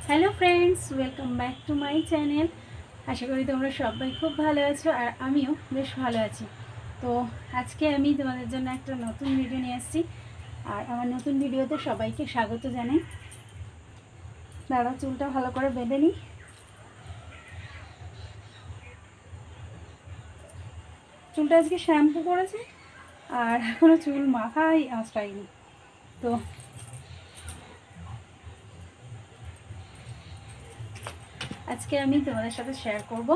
Hello friends, welcome back to my channel. আশা করি তোমরা সবাই খুব ভালো আছো আর আমিও বেশ ভালো আছি। তো আজকে আমি তোমাদের জন্য একটা নতুন ভিডিও নিয়ে আসছি আর আমার নতুন ভিডিওতে সবাইকে স্বাগত জানাই। দাঁড়াও, চুলটা ভালো করে বেঁধে নিই। চুলটা আজকে শ্যাম্পু করেছে আর এখনও চুল মাথায় আঁচড়াইনি। তো আজকে আমি তোমাদের সাথে শেয়ার করব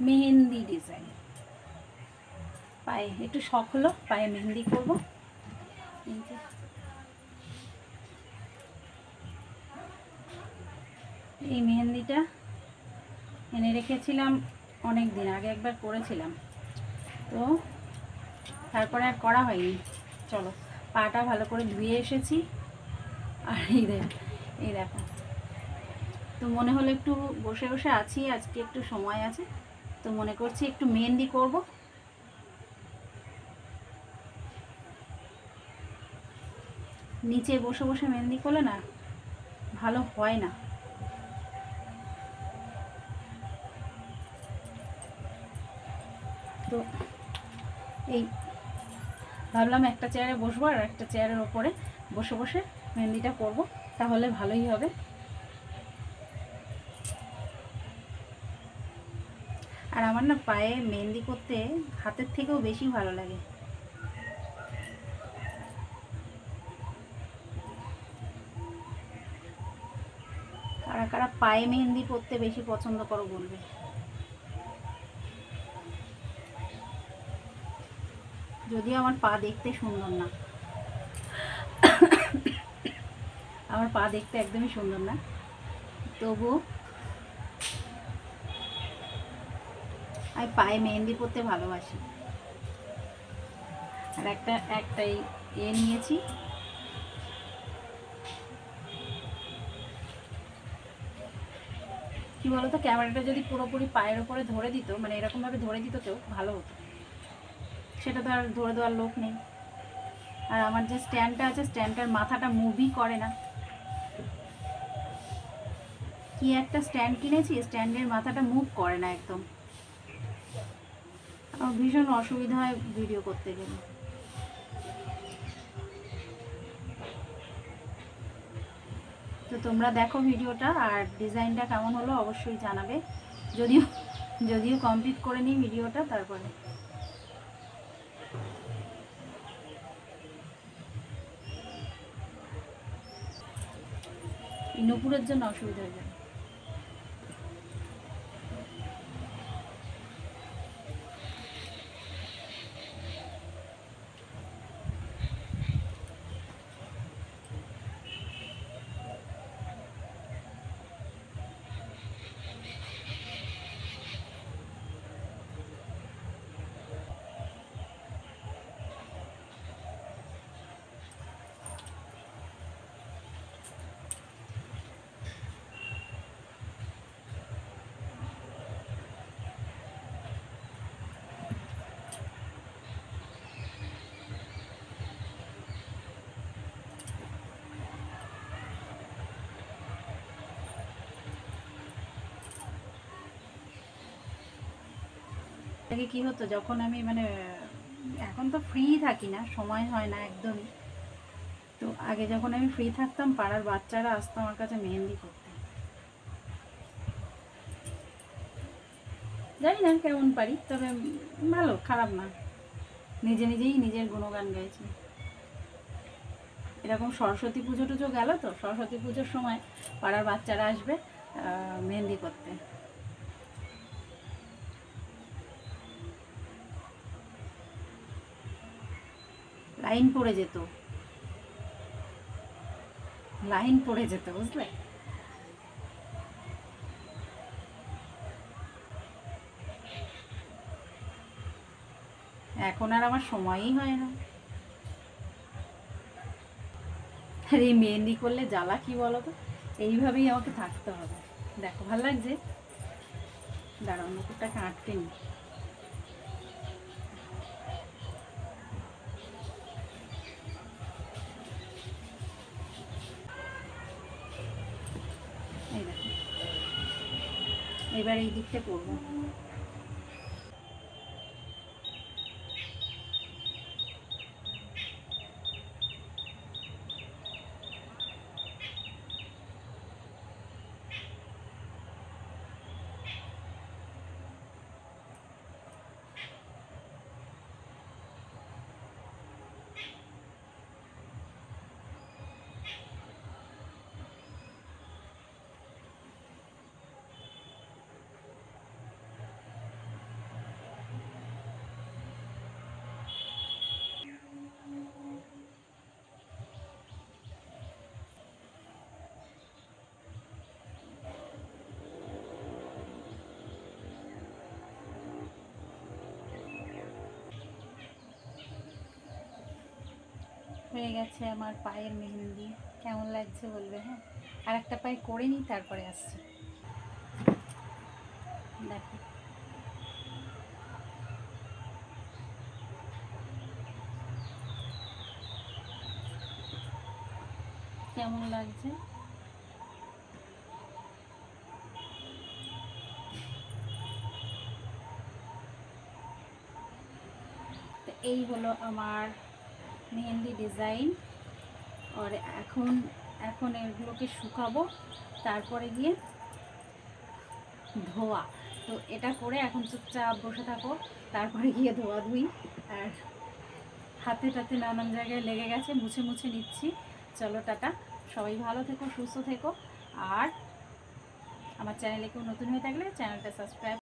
মেহেন্দি ডিজাইন। পায়ে একটু শখ হলো, পায়ে মেহেন্দি করব। এই মেহেন্দিটা এনে রেখেছিলাম অনেক দিন আগে, একবার করেছিলাম, তো তারপরে আর করা হয়নি। চলো, পাটা ভালো করে ধুয়ে এসেছি আর এই দেখো। তো মনে হলো একটু বসে বসে আছি, আজকে একটু সময় আছে, তো মনে করছি একটু মেহেন্দি করব। নিচে বসে বসে মেহেন্দি করলে না ভালো হয় না। তো এই ভাবলাম একটা চেয়ারে বসবো আর একটা চেয়ারের ওপরে বসে বসে মেহেন্দিটা করব, তাহলে ভালোই হবে। আর আমার না পায়ে মেহেন্দি করতে হাতের থেকেও বেশি ভালো লাগে। কারা কারা পায়ে মেহেন্দি করতে বেশি পছন্দ করো বলবে। যদিও আমার পা দেখতে সুন্দর না, আমার পা দেখতে একদমই সুন্দর না, তবু আমি পায়ে মেহেন্দি করতে ভালোবাসি। আর একটাই নিয়েছি, কি বলতো, ক্যামেরাটা যদি পুরোপুরি পায়ের ওপরে ধরে দিত, মানে এরকমভাবে ধরে দিত কেউ, ভালো হতো। সেটা তো আর ধরে দেওয়ার লোক নেই। আর আমার যে স্ট্যান্ডটা আছে, স্ট্যান্ডটার মাথাটা মুভই করে না। কি একটা স্ট্যান্ড কিনেছি, স্ট্যান্ডের মাথাটা মুভ করে না একদম। আমার ভীষণ অসুবিধা হয় ভিডিও করতে গেলে। তো তোমরা দেখো ভিডিওটা, আর ডিজাইনটা কেমন হলো অবশ্যই জানাবে। যদিও যদিও কমপ্লিট করে নিই ভিডিওটা, তারপরে নুপুরের জন্য অসুবিধা হয়ে যাবে। আগে কী হতো, যখন আমি এখন তো ফ্রি থাকি না, সময় হয় না একদমই। তো আগে যখন আমি ফ্রি থাকতাম, পাড়ার বাচ্চারা আসতো আমার কাছে মেহেন্দি করতে। জানি না কেমন পারি, তবে ভালো, খারাপ না। নিজে নিজেই নিজের গুণগান গাইছি। এরকম সরস্বতী পুজো টুজো গেল, তো সরস্বতী পুজোর সময় পাড়ার বাচ্চারা আসবে মেহেন্দি করতে। লাইন পড়ে যেত, লাইন পড়ে যেত, বুঝলে। এখন আর আমার সময়ই হয় না। আর এই মেহেন্দি করলে জ্বালা কি বলো তো, এইভাবেই আমাকে থাকতে হবে। দেখো ভালো লাগছে, দাঁড়াও মুকুটটাকে আটকে নি। এবার এই দিকটা করবো। হয়ে গেছে আমার পায়ের মেহেন্দি। কেমন লাগছে বলবে। হ্যাঁ, আর একটা পায়ে করে নিই, তারপরে আসছি। দেখো কেমন লাগছে। তো এই হলো আমার মেহেন্দি ডিজাইন। আর এখন এগুলোকে শুকাবো, তারপরে গিয়ে ধোয়া। তো এটা করে এখন চুপচাপ বসে থাকো, তারপরে গিয়ে ধোয়া ধুই। আর হাতে টাতে নানান জায়গায় লেগে গেছে, মুছে মুছে নিচ্ছি। চলো টাটা, সবাই ভালো থেকো, সুস্থ থেকো। আর আমার চ্যানেলে কেউ নতুন হয়ে থাকলে চ্যানেলটা সাবস্ক্রাইব